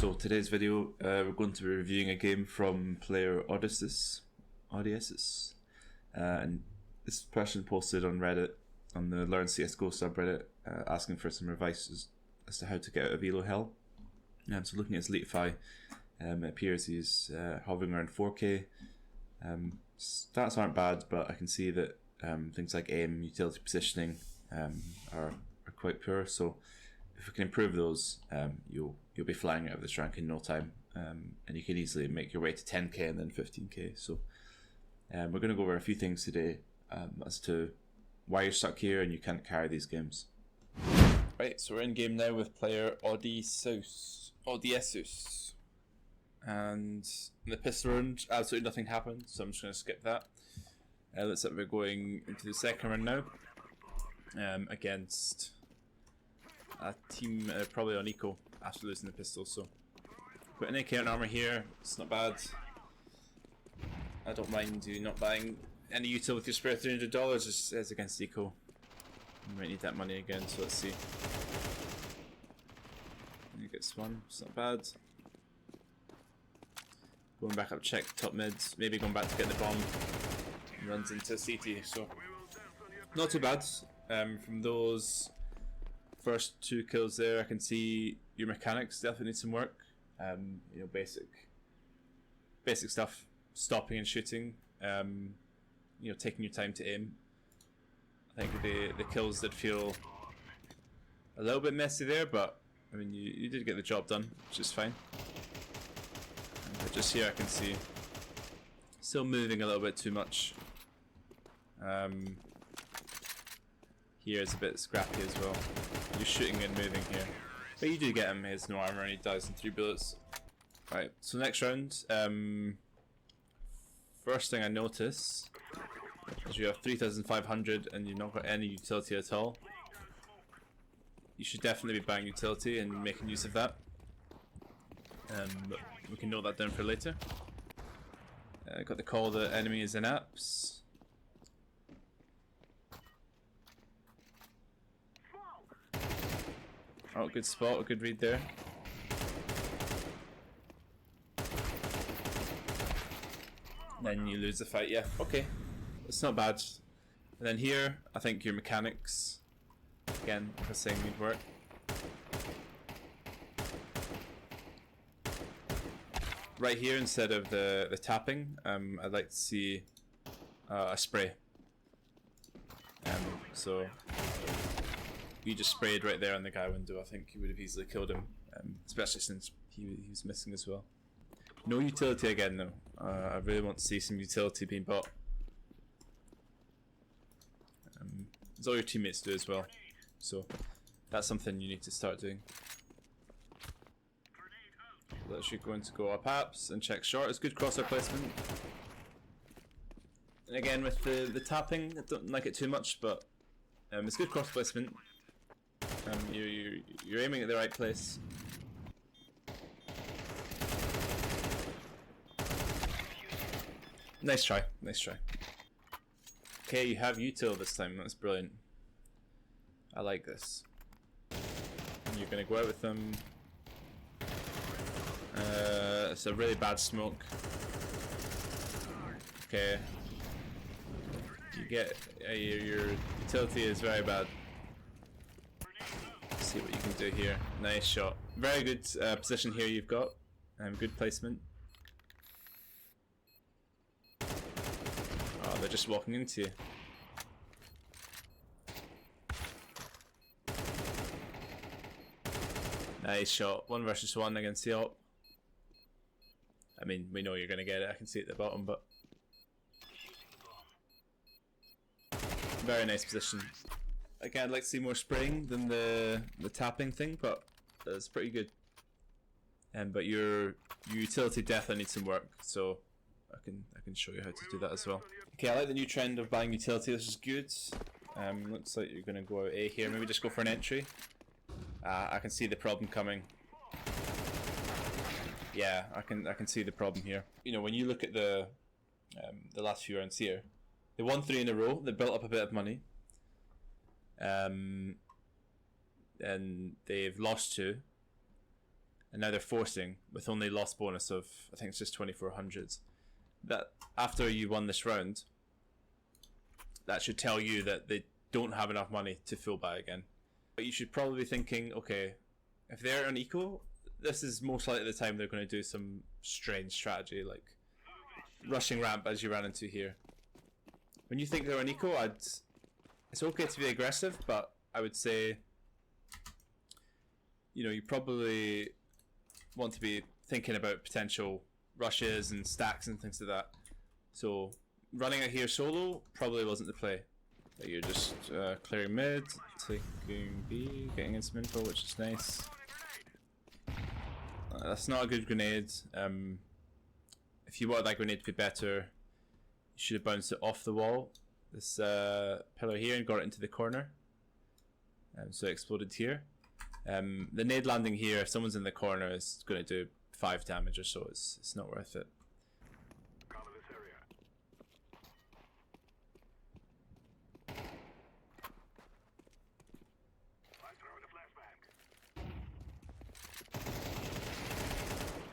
So today's video, we're going to be reviewing a game from player Odysseus, and this person posted on Reddit, on the Learn CS2 subreddit, asking for some advice as to how to get out of Elo Hell. So looking at his Leafy, it appears he's hovering around 4k. Stats aren't bad, but I can see that things like aim, utility positioning are quite poor. So if we can improve those, you'll be flying out of this rank in no time, and you can easily make your way to 10k and then 15k. So we're going to go over a few things today as to why you're stuck here and you can't carry these games. Right, so we're in game now with player Odysseus, and in the pistol round, absolutely nothing happened, so I'm just going to skip that. Looks like we're going into the second round now, against a team probably on eco after losing the pistol. So put an AK on armor here, it's not bad. I don't mind you not buying any util with your spare $300 as against eco. You might need that money again, so let's see. You get one, it's not bad. Going back up, check top mids, maybe going back to get the bomb. Runs into CT, so not too bad. From those first two kills there, I can see your mechanics definitely need some work. You know, basic stuff, stopping and shooting. You know, taking your time to aim. I think the kills did feel a little bit messy there, but I mean, you did get the job done, which is fine. But just here I can see still moving a little bit too much. Here is a bit scrappy as well. You're shooting and moving here, but you do get him. He has no armor and he dies in 3 bullets. Right, so next round, first thing I notice is you have 3,500 and you've not got any utility at all. You should definitely be buying utility and making use of that. But we can note that down for later. Got the call that enemy is in apps. Oh, good spot, a good read there. Then you lose the fight, yeah, okay. It's not bad. And then here, I think your mechanics, again, I was saying need work. Right here, instead of the tapping, I'd like to see a spray. So you just sprayed right there on the guy window. I think you would have easily killed him, especially since he was missing as well. No utility again though. I really want to see some utility being bought. As all your teammates do as well. So that's something you need to start doing. That's you're going to go up apps and check short. It's good crosshair placement. And again with the tapping, I don't like it too much, but it's good cross placement. You're aiming at the right place. Nice try, nice try. Okay, you have util this time, that's brilliant. I like this. You're gonna go out with them. It's a really bad smoke. Okay. You get your utility is very bad. Let's see what you can do here. Nice shot. Very good position here you've got. Good placement. Oh, they're just walking into you. Nice shot. 1 versus 1 against the op. I mean, we know you're going to get it. I can see it at the bottom, but very nice position. Again, I'd like to see more spraying than the tapping thing, but it's pretty good. But your utility definitely needs some work, so I can show you how to do that as well. Okay, I like the new trend of buying utility. This is good. Looks like you're going to go out A here. Maybe just go for an entry. I can see the problem coming. Yeah, I can see the problem here. You know, when you look at the last few rounds here, they won 3 in a row. They built up a bit of money. And they've lost 2. and now they're forcing with only loss bonus of, I think it's just 2400. That after you won this round, that should tell you that they don't have enough money to full buy again. But you should probably be thinking, okay, if they're on eco, this is most likely the time they're going to do some strange strategy like rushing ramp as you ran into here. When you think they're on eco, it's okay to be aggressive, but I would say, you know, you probably want to be thinking about potential rushes and stacks and things like that. So running out here solo probably wasn't the play. You're just clearing mid, taking B, getting in some info, which is nice. That's not a good grenade. If you want that grenade to be better, you should have bounced it off the wall, this pillar here, and got it into the corner. So it exploded here. The nade landing here, if someone's in the corner, is going to do 5 damage or so. It's not worth it.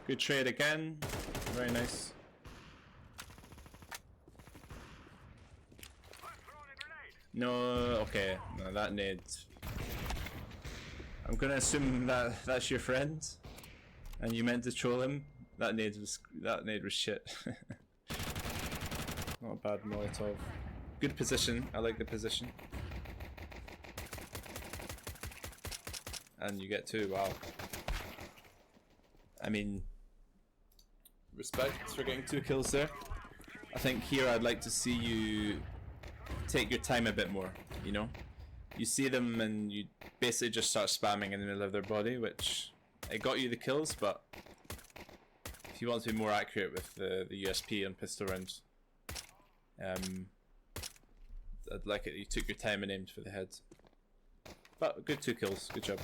Good trade again. Very nice. No, okay. No, that nade. I'm gonna assume that that's your friend, and you meant to troll him. That nade was shit. Not a bad Molotov. Good position. I like the position. And you get 2. Wow. I mean, respect for getting 2 kills there. I think here I'd like to see you take your time a bit more, you know? You see them and you basically just start spamming in the middle of their body, which it got you the kills, but if you want to be more accurate with the USP on pistol rounds, I'd like it you took your time and aimed for the head. But good 2 kills, good job.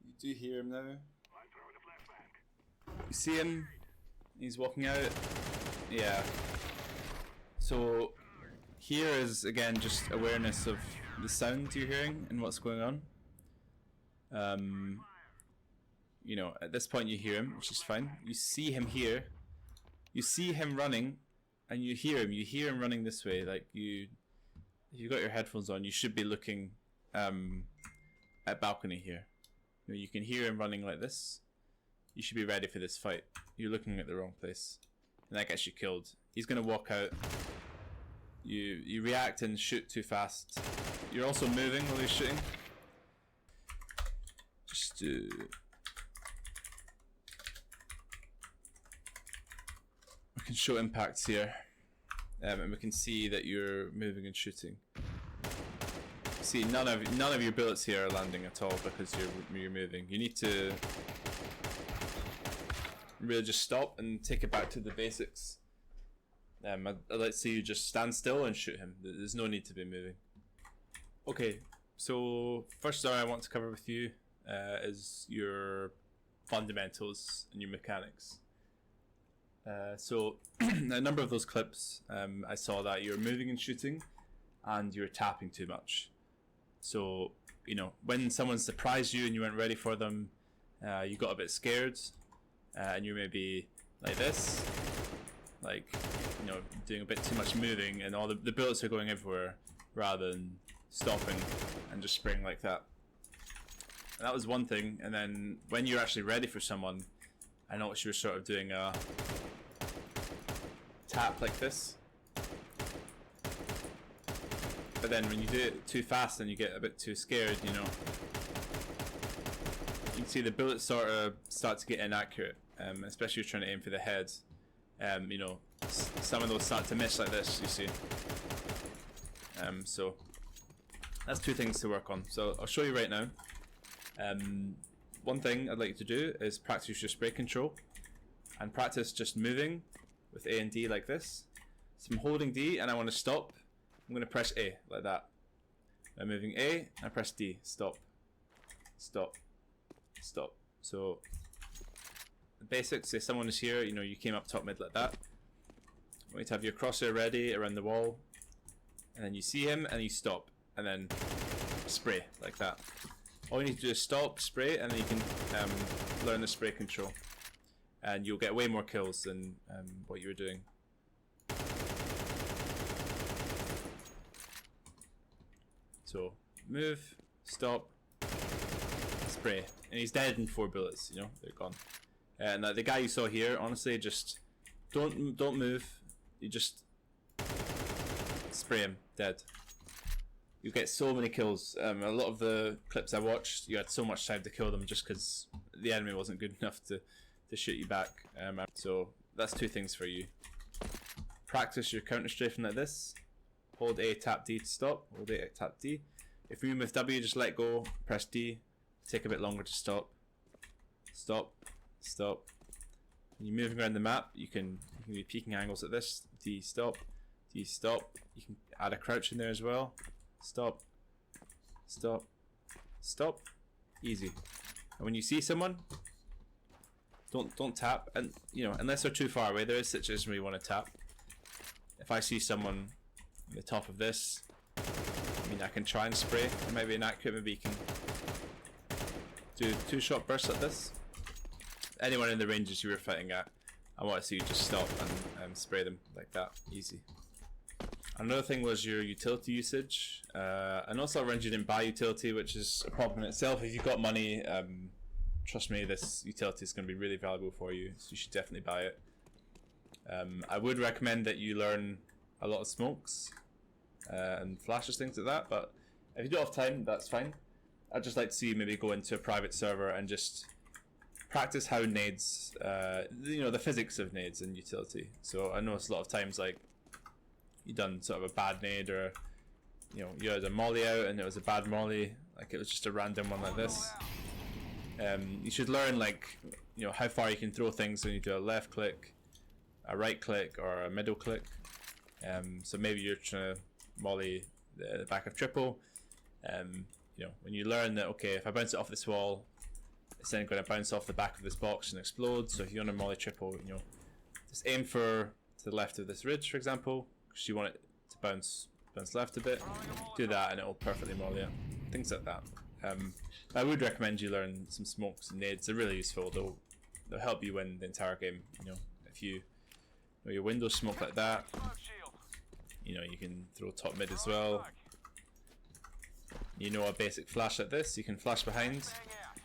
You do hear him now. You see him? He's walking out. Yeah. So here is again just awareness of the sound you're hearing and what's going on. You know, at this point you hear him, which is fine. You see him here. You see him running, and you hear him. You hear him running this way. Like if you've got your headphones on, you should be looking at balcony here. You know, you can hear him running like this. You should be ready for this fight. You're looking at the wrong place, and that gets you killed. He's gonna walk out. You react and shoot too fast. You're also moving while you're shooting. Just we can show impacts here, and we can see that you're moving and shooting. See, none of your bullets here are landing at all because you're moving. You need to really just stop and take it back to the basics. I'd like to see you just stand still and shoot him. There's no need to be moving. Okay, so first story I want to cover with you is your fundamentals and your mechanics. So a number of those clips, I saw that you're moving and shooting and you're tapping too much. So, you know, when someone surprised you and you weren't ready for them, you got a bit scared, and you're maybe like this, like, you know, doing a bit too much moving, and all the bullets are going everywhere rather than stopping and just spraying like that. And that was one thing. And then when you're actually ready for someone, I noticed you were sort of doing a tap like this. But then when you do it too fast and you get a bit too scared, you know, you can see the bullets sort of start to get inaccurate, especially if you're trying to aim for the head. You know, some of those start to miss like this, you see. So that's 2 things to work on. So I'll show you right now. One thing I'd like you to do is practice your spray control and practice just moving with A and D like this. So I'm holding D and I want to stop. I'm going to press A like that. I'm moving A, I press D. Stop. Stop. Stop. So the basics, say someone is here, you know, you came up top mid like that. You want to have your crosshair ready around the wall, and then you see him and you stop, and then spray like that. All you need to do is stop, spray, and then you can learn the spray control. And you'll get way more kills than what you were doing. So, move, stop, spray. And he's dead in 4 bullets, you know, they're gone. And the guy you saw here, honestly, just don't move. You just spray him, dead. You get so many kills. A lot of the clips I watched, you had so much time to kill them just because the enemy wasn't good enough to shoot you back. So that's 2 things for you. Practice your counter strafing like this. Hold A, tap D to stop. Hold A, tap D. If you move W, just let go. Press D. Take a bit longer to stop. Stop. Stop. When you're moving around the map, you can be peeking angles like this. D, stop. D, stop. You can add a crouch in there as well. Stop. Stop. Stop. Easy. And when you see someone, don't tap. And you know, unless they're too far away, there is situations where you want to tap. If I see someone on the top of this, I mean, I can try and spray. It might be inaccurate. Maybe you can do 2-shot bursts like this. Anyone in the ranges you were fighting at, I want to see you just stop and spray them like that. Easy. Another thing was your utility usage. And also around you didn't buy utility, which is a problem in itself. If you've got money, trust me, this utility is going to be really valuable for you, so you should definitely buy it. I would recommend that you learn a lot of smokes and flashes, things like that, but if you don't have time, that's fine. I'd just like to see you maybe go into a private server and just practice how nades, you know, the physics of nades and utility. So I noticed a lot of times, like, you done sort of a bad nade, or you know, you had a molly out and it was a bad molly, like it was just a random one like this. You should learn, like, you know, how far you can throw things when you do a left click, a right click, or a middle click. So maybe you're trying to molly the back of triple. You know, when you learn that, okay, if I bounce it off this wall, it's then going to bounce off the back of this box and explode. So if you want to molly triple, you know, just aim to the left of this ridge, for example, because you want it to bounce left a bit. Do that and it will perfectly molly it. Things like that. I would recommend you learn some smokes and nades. They're really useful. They'll help you win the entire game. You know, if you know your windows smoke like that, you know, you can throw top mid as well. You know, a basic flash like this, you can flash behind,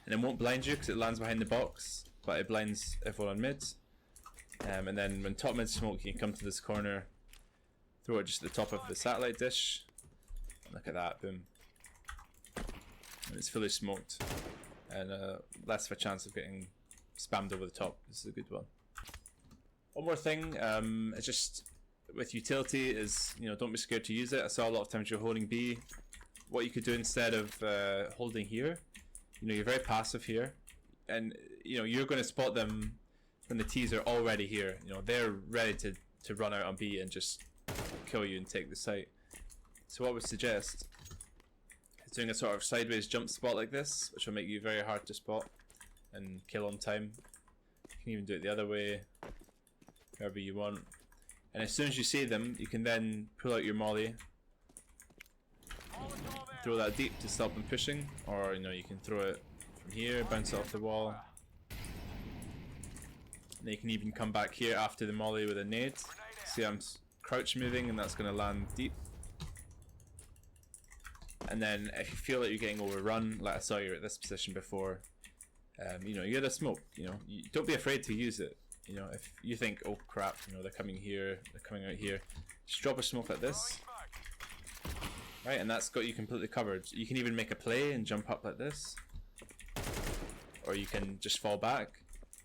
and it won't blind you because it lands behind the box, but it blinds everyone on mid. And then when top mid smoke, you can come to this corner, throw it just at the top of the satellite dish. Look at that, boom. And it's fully smoked, and less of a chance of getting spammed over the top. This is a good one. One more thing, it's just with utility is, you know, don't be scared to use it. I saw a lot of times you're holding B. What you could do instead of holding here, you know, you're very passive here, and you know, you're going to spot them when the T's are already here. You know, they're ready to run out on B and just kill you and take the site. So what I would suggest is doing a sort of sideways jump spot like this, which will make you very hard to spot and kill on time. You can even do it the other way, however you want. And as soon as you see them, you can then pull out your molly, throw that deep to stop them pushing, or you know, you can throw it from here, bounce it off the wall. And then you can even come back here after the molly with a nade. See, I'm crouch moving, and that's going to land deep. And then if you feel like you're getting overrun, like I saw you at this position before, you know, you get a smoke. You know, don't be afraid to use it. You know, if you think, oh crap, you know, they're coming here, they're coming out here, just drop a smoke like this. Right, and that's got you completely covered. You can even make a play and jump up like this, or you can just fall back,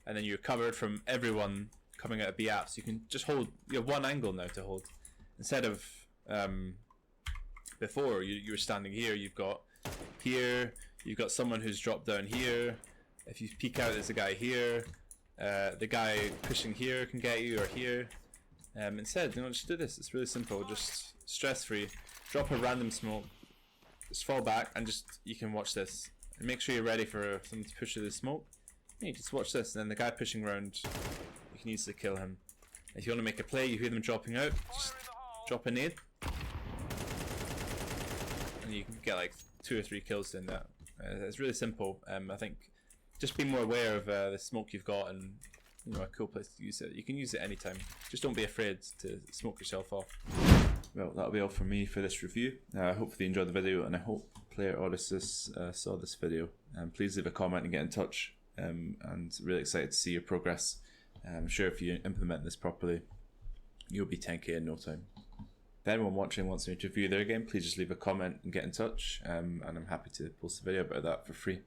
and then you're covered from everyone coming out of B apps. You can just hold. You have one angle now to hold, instead of before you were standing here. You've got here. You've got someone who's dropped down here. If you peek out, there's a guy here. The guy pushing here can get you, or here. Instead, you know, just do this. It's really simple. Just stress-free. Drop a random smoke, just fall back, and just, you can watch this. And make sure you're ready for someone to push through the smoke. Yeah, you just watch this, and then the guy pushing around, you can easily kill him. If you want to make a play, you hear them dropping out, just drop a nade, and you can get like 2 or 3 kills in that. It's really simple. I think just be more aware of the smoke you've got, and a cool place to use it. You can use it anytime. Just don't be afraid to smoke yourself off. Well, that'll be all from me for this review. Hopefully you enjoyed the video, and I hope Player Odysseus saw this video. Please leave a comment and get in touch. And really excited to see your progress. I'm sure if you implement this properly, you'll be 10k in no time. If anyone watching wants me to review their game, please just leave a comment and get in touch. And I'm happy to post a video about that for free.